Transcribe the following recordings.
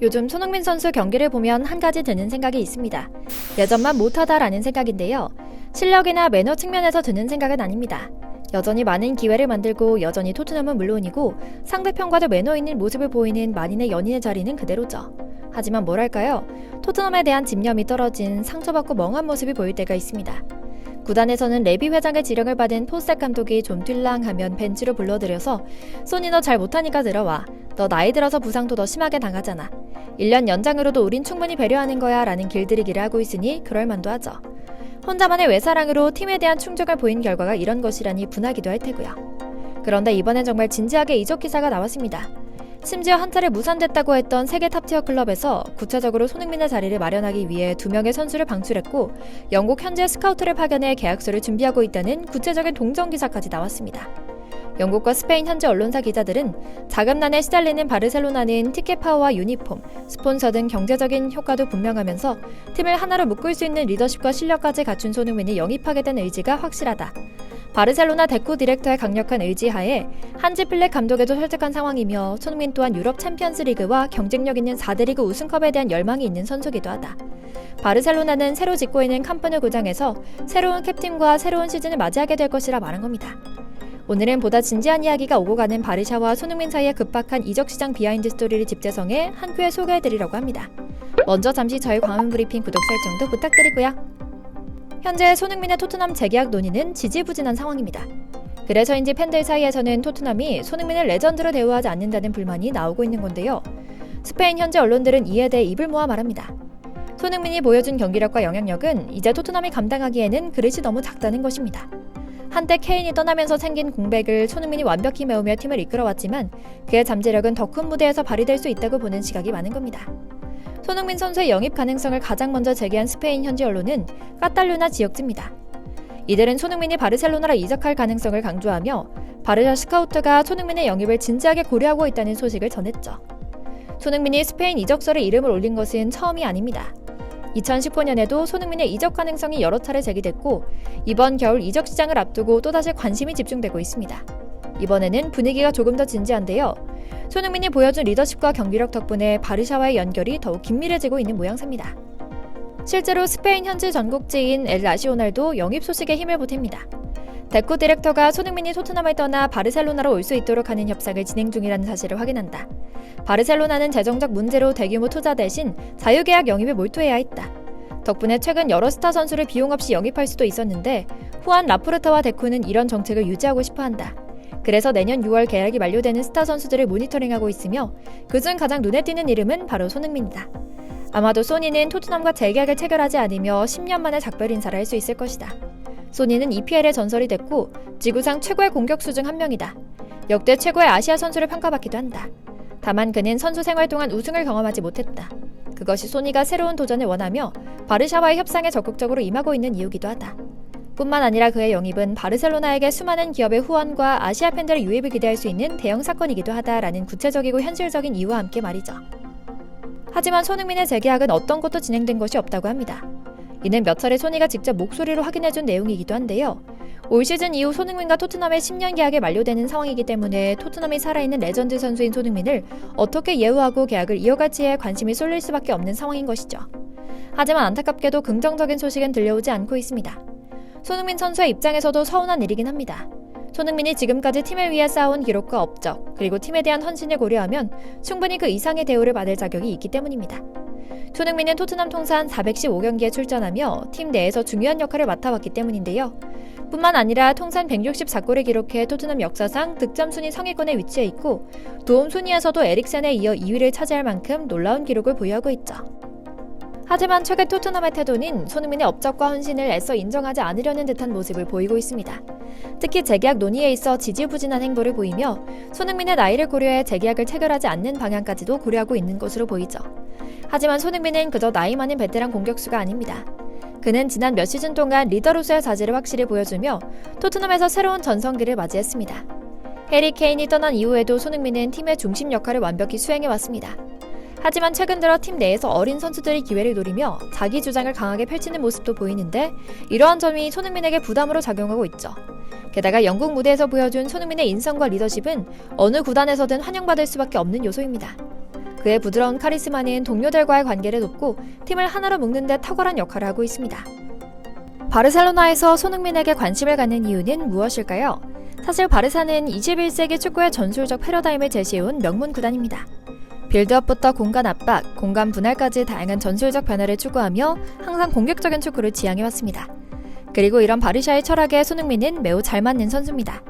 요즘 손흥민 선수 경기를 보면 한 가지 드는 생각이 있습니다. 예전만 못하다라는 생각인데요. 실력이나 매너 측면에서 드는 생각은 아닙니다. 여전히 많은 기회를 만들고 여전히 토트넘은 물론이고 상대편과도 매너 있는 모습을 보이는 만인의 연인의 자리는 그대로죠. 하지만 뭐랄까요? 토트넘에 대한 집념이 떨어진 상처받고 멍한 모습이 보일 때가 있습니다. 구단에서는 레비 회장의 지령을 받은 포스텍 감독이 좀 뛸랑 하면 벤치로 불러들여서 소니 너 잘 못하니까 들어와. 너 나이 들어서 부상도 더 심하게 당하잖아. 1년 연장으로도 우린 충분히 배려하는 거야 라는 길들이기를 하고 있으니 그럴만도 하죠. 혼자만의 외사랑으로 팀에 대한 충족을 보인 결과가 이런 것이라니 분하기도 할 테고요. 그런데 이번엔 정말 진지하게 이적 기사가 나왔습니다. 심지어 한 차례 무산됐다고 했던 세계 탑티어 클럽에서 구체적으로 손흥민의 자리를 마련하기 위해 2명의 선수를 방출했고 영국 현지 스카우트를 파견해 계약서를 준비하고 있다는 구체적인 동정 기사까지 나왔습니다. 영국과 스페인 현지 언론사 기자들은 자금난에 시달리는 바르셀로나는 티켓 파워와 유니폼, 스폰서 등 경제적인 효과도 분명하면서 팀을 하나로 묶을 수 있는 리더십과 실력까지 갖춘 손흥민이 영입하게 된 의지가 확실하다. 바르셀로나 데코 디렉터의 강력한 의지하에 한지 플릭 감독에도 설득한 상황이며 손흥민 또한 유럽 챔피언스 리그와 경쟁력 있는 4대 리그 우승컵에 대한 열망이 있는 선수기도 하다. 바르셀로나는 새로 짓고 있는 캄프누 구장에서 새로운 캡틴과 새로운 시즌을 맞이하게 될 것이라 말한 겁니다. 오늘은 보다 진지한 이야기가 오고 가는 바르샤와 손흥민 사이의 급박한 이적 시장 비하인드 스토리를 집재성해 한 큐에 소개해드리려고 합니다. 먼저 잠시 저희 광화문 브리핑 구독 설정도 부탁드리고요. 현재 손흥민의 토트넘 재계약 논의는 지지부진한 상황입니다. 그래서인지 팬들 사이에서는 토트넘이 손흥민을 레전드로 대우하지 않는다는 불만이 나오고 있는 건데요. 스페인 현지 언론들은 이에 대해 입을 모아 말합니다. 손흥민이 보여준 경기력과 영향력은 이제 토트넘이 감당하기에는 그릇이 너무 작다는 것입니다. 한때 케인이 떠나면서 생긴 공백을 손흥민이 완벽히 메우며 팀을 이끌어왔지만 그의 잠재력은 더 큰 무대에서 발휘될 수 있다고 보는 시각이 많은 겁니다. 손흥민 선수의 영입 가능성을 가장 먼저 제기한 스페인 현지 언론은 카탈루나 지역지입니다. 이들은 손흥민이 바르셀로나로 이적할 가능성을 강조하며 바르샤 스카우트가 손흥민의 영입을 진지하게 고려하고 있다는 소식을 전했죠. 손흥민이 스페인 이적설에 이름을 올린 것은 처음이 아닙니다. 2019년에도 손흥민의 이적 가능성이 여러 차례 제기됐고 이번 겨울 이적 시장을 앞두고 또다시 관심이 집중되고 있습니다. 이번에는 분위기가 조금 더 진지한데요. 손흥민이 보여준 리더십과 경기력 덕분에 바르샤와의 연결이 더욱 긴밀해지고 있는 모양새입니다. 실제로 스페인 현지 전국지인 엘 나시오날도 영입 소식에 힘을 보탭니다. 데코 디렉터가 손흥민이 토트넘을 떠나 바르셀로나로 올 수 있도록 하는 협상을 진행 중이라는 사실을 확인한다. 바르셀로나는 재정적 문제로 대규모 투자 대신 자유계약 영입에 몰두해야 했다. 덕분에 최근 여러 스타 선수를 비용 없이 영입할 수도 있었는데 후안 라포르타와 데코는 이런 정책을 유지하고 싶어한다. 그래서 내년 6월 계약이 만료되는 스타 선수들을 모니터링하고 있으며 그중 가장 눈에 띄는 이름은 바로 손흥민이다. 아마도 소니는 토트넘과 재계약을 체결하지 않으며 10년 만에 작별 인사를 할 수 있을 것이다. 소니는 EPL의 전설이 됐고 지구상 최고의 공격수 중 한 명이다. 역대 최고의 아시아 선수를 평가받기도 한다. 다만 그는 선수 생활 동안 우승을 경험하지 못했다. 그것이 소니가 새로운 도전을 원하며 바르샤와의 협상에 적극적으로 임하고 있는 이유기도 하다. 뿐만 아니라 그의 영입은 바르셀로나에게 수많은 기업의 후원과 아시아 팬들의 유입을 기대할 수 있는 대형 사건이기도 하다라는 구체적이고 현실적인 이유와 함께 말이죠. 하지만 손흥민의 재계약은 어떤 것도 진행된 것이 없다고 합니다. 이는 몇 차례 소니가 직접 목소리로 확인해준 내용이기도 한데요. 올 시즌 이후 손흥민과 토트넘의 10년 계약이 만료되는 상황이기 때문에 토트넘이 살아있는 레전드 선수인 손흥민을 어떻게 예우하고 계약을 이어갈지에 관심이 쏠릴 수밖에 없는 상황인 것이죠. 하지만 안타깝게도 긍정적인 소식은 들려오지 않고 있습니다. 손흥민 선수의 입장에서도 서운한 일이긴 합니다. 손흥민이 지금까지 팀을 위해 쌓아온 기록과 업적, 그리고 팀에 대한 헌신을 고려하면 충분히 그 이상의 대우를 받을 자격이 있기 때문입니다. 손흥민은 토트넘 통산 415경기에 출전하며 팀 내에서 중요한 역할을 맡아왔기 때문인데요. 뿐만 아니라 통산 164골을 기록해 토트넘 역사상 득점 순위 상위권에 위치해 있고 도움 순위에서도 에릭센에 이어 2위를 차지할 만큼 놀라운 기록을 보유하고 있죠. 하지만 최근 토트넘의 태도는 손흥민의 업적과 헌신을 애써 인정하지 않으려는 듯한 모습을 보이고 있습니다. 특히 재계약 논의에 있어 지지부진한 행보를 보이며 손흥민의 나이를 고려해 재계약을 체결하지 않는 방향까지도 고려하고 있는 것으로 보이죠. 하지만 손흥민은 그저 나이 많은 베테랑 공격수가 아닙니다. 그는 지난 몇 시즌 동안 리더로서의 자질을 확실히 보여주며 토트넘에서 새로운 전성기를 맞이했습니다. 해리 케인이 떠난 이후에도 손흥민은 팀의 중심 역할을 완벽히 수행해왔습니다. 하지만 최근 들어 팀 내에서 어린 선수들이 기회를 노리며 자기 주장을 강하게 펼치는 모습도 보이는데 이러한 점이 손흥민에게 부담으로 작용하고 있죠. 게다가 영국 무대에서 보여준 손흥민의 인성과 리더십은 어느 구단에서든 환영받을 수밖에 없는 요소입니다. 그의 부드러운 카리스마는 동료들과의 관계를 돕고 팀을 하나로 묶는 데 탁월한 역할을 하고 있습니다. 바르셀로나에서 손흥민에게 관심을 갖는 이유는 무엇일까요? 사실 바르사는 21세기 축구의 전술적 패러다임을 제시해온 명문 구단입니다. 빌드업부터 공간 압박, 공간 분할까지 다양한 전술적 변화를 추구하며 항상 공격적인 축구를 지향해왔습니다. 그리고 이런 바르샤의 철학에 손흥민은 매우 잘 맞는 선수입니다.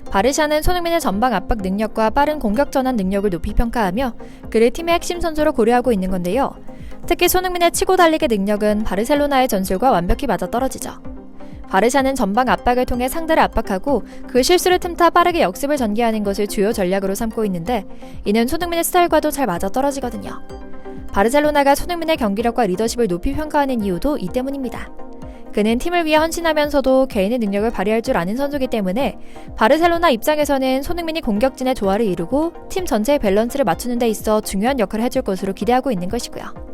바르샤는 손흥민의 전방 압박 능력과 빠른 공격 전환 능력을 높이 평가하며 그를 팀의 핵심 선수로 고려하고 있는 건데요. 특히 손흥민의 치고 달리기 능력은 바르셀로나의 전술과 완벽히 맞아떨어지죠. 바르샤는 전방 압박을 통해 상대를 압박하고 그 실수를 틈타 빠르게 역습을 전개하는 것을 주요 전략으로 삼고 있는데 이는 손흥민의 스타일과도 잘 맞아떨어지거든요. 바르셀로나가 손흥민의 경기력과 리더십을 높이 평가하는 이유도 이 때문입니다. 그는 팀을 위해 헌신하면서도 개인의 능력을 발휘할 줄 아는 선수이기 때문에 바르셀로나 입장에서는 손흥민이 공격진의 조화를 이루고 팀 전체의 밸런스를 맞추는 데 있어 중요한 역할을 해줄 것으로 기대하고 있는 것이고요.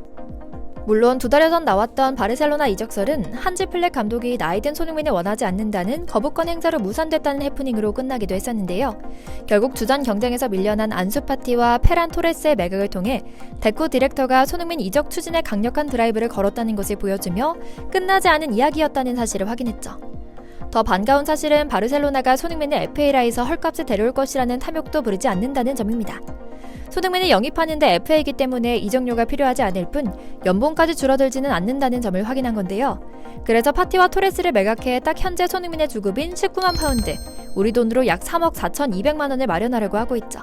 물론 2달여 전 나왔던 바르셀로나 이적설은 한지 플렉 감독이 나이든 손흥민을 원하지 않는다는 거부권 행사로 무산됐다는 해프닝으로 끝나기도 했었는데요. 결국 주전 경쟁에서 밀려난 안수 파티와 페란 토레스의 매각을 통해 데코 디렉터가 손흥민 이적 추진에 강력한 드라이브를 걸었다는 것을 보여주며 끝나지 않은 이야기였다는 사실을 확인했죠. 더 반가운 사실은 바르셀로나가 손흥민을 FA라에서 헐값에 데려올 것이라는 탐욕도 부르지 않는다는 점입니다. 손흥민을 영입하는데 FA이기 때문에 이적료가 필요하지 않을 뿐 연봉까지 줄어들지는 않는다는 점을 확인한 건데요. 그래서 파티와 토레스를 매각해 딱 현재 손흥민의 주급인 19만 파운드, 우리 돈으로 약 3억 4,200만 원을 마련하려고 하고 있죠.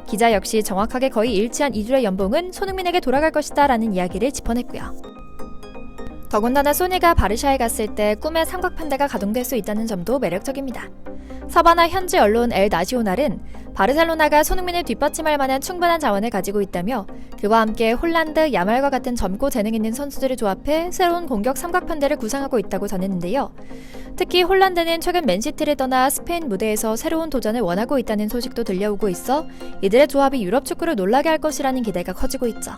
기자 역시 정확하게 거의 일치한 이줄의 연봉은 손흥민에게 돌아갈 것이다 라는 이야기를 짚어냈고요. 더군다나 소니가 바르샤에 갔을 때 꿈의 삼각판대가 가동될 수 있다는 점도 매력적입니다. 서바나 현지 언론 엘 나시오날은 바르셀로나가 손흥민을 뒷받침할 만한 충분한 자원을 가지고 있다며 그와 함께 홀란드, 야말과 같은 젊고 재능 있는 선수들을 조합해 새로운 공격 삼각판대를 구상하고 있다고 전했는데요. 특히 홀란드는 최근 맨시티를 떠나 스페인 무대에서 새로운 도전을 원하고 있다는 소식도 들려오고 있어 이들의 조합이 유럽 축구를 놀라게 할 것이라는 기대가 커지고 있죠.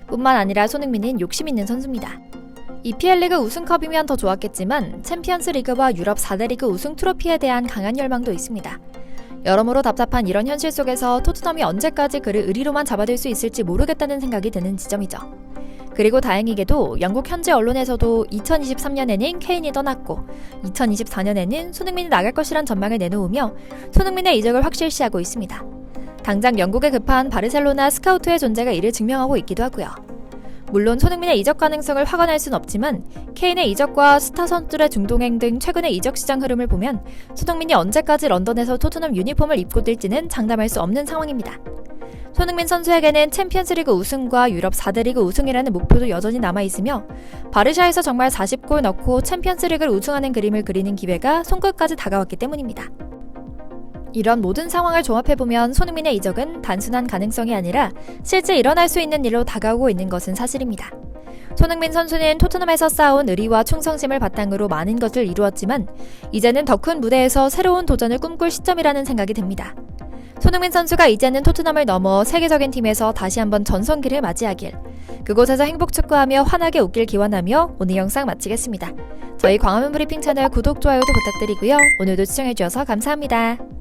뿐만 아니라 손흥민은 욕심 있는 선수입니다. EPL 리그 우승컵이면 더 좋았겠지만 챔피언스 리그와 유럽 4대 리그 우승 트로피에 대한 강한 열망도 있습니다. 여러모로 답답한 이런 현실 속에서 토트넘이 언제까지 그를 의리로만 잡아둘 수 있을지 모르겠다는 생각이 드는 지점이죠. 그리고 다행히게도 영국 현지 언론에서도 2023년에는 케인이 떠났고 2024년에는 손흥민이 나갈 것이란 전망을 내놓으며 손흥민의 이적을 확실시하고 있습니다. 당장 영국에 급한 바르셀로나 스카우트의 존재가 이를 증명하고 있기도 하고요. 물론 손흥민의 이적 가능성을 확언할 순 없지만 케인의 이적과 스타 선수들의 중동행 등 최근의 이적 시장 흐름을 보면 손흥민이 언제까지 런던에서 토트넘 유니폼을 입고 뛸지는 장담할 수 없는 상황입니다. 손흥민 선수에게는 챔피언스리그 우승과 유럽 4대 리그 우승이라는 목표도 여전히 남아있으며 바르샤에서 정말 40골 넣고 챔피언스리그를 우승하는 그림을 그리는 기회가 손끝까지 다가왔기 때문입니다. 이런 모든 상황을 종합해보면 손흥민의 이적은 단순한 가능성이 아니라 실제 일어날 수 있는 일로 다가오고 있는 것은 사실입니다. 손흥민 선수는 토트넘에서 쌓아온 의리와 충성심을 바탕으로 많은 것을 이루었지만 이제는 더 큰 무대에서 새로운 도전을 꿈꿀 시점이라는 생각이 듭니다. 손흥민 선수가 이제는 토트넘을 넘어 세계적인 팀에서 다시 한번 전성기를 맞이하길, 그곳에서 행복 축구하며 환하게 웃길 기원하며 오늘 영상 마치겠습니다. 저희 광화문 브리핑 채널 구독, 좋아요도 부탁드리고요. 오늘도 시청해주셔서 감사합니다.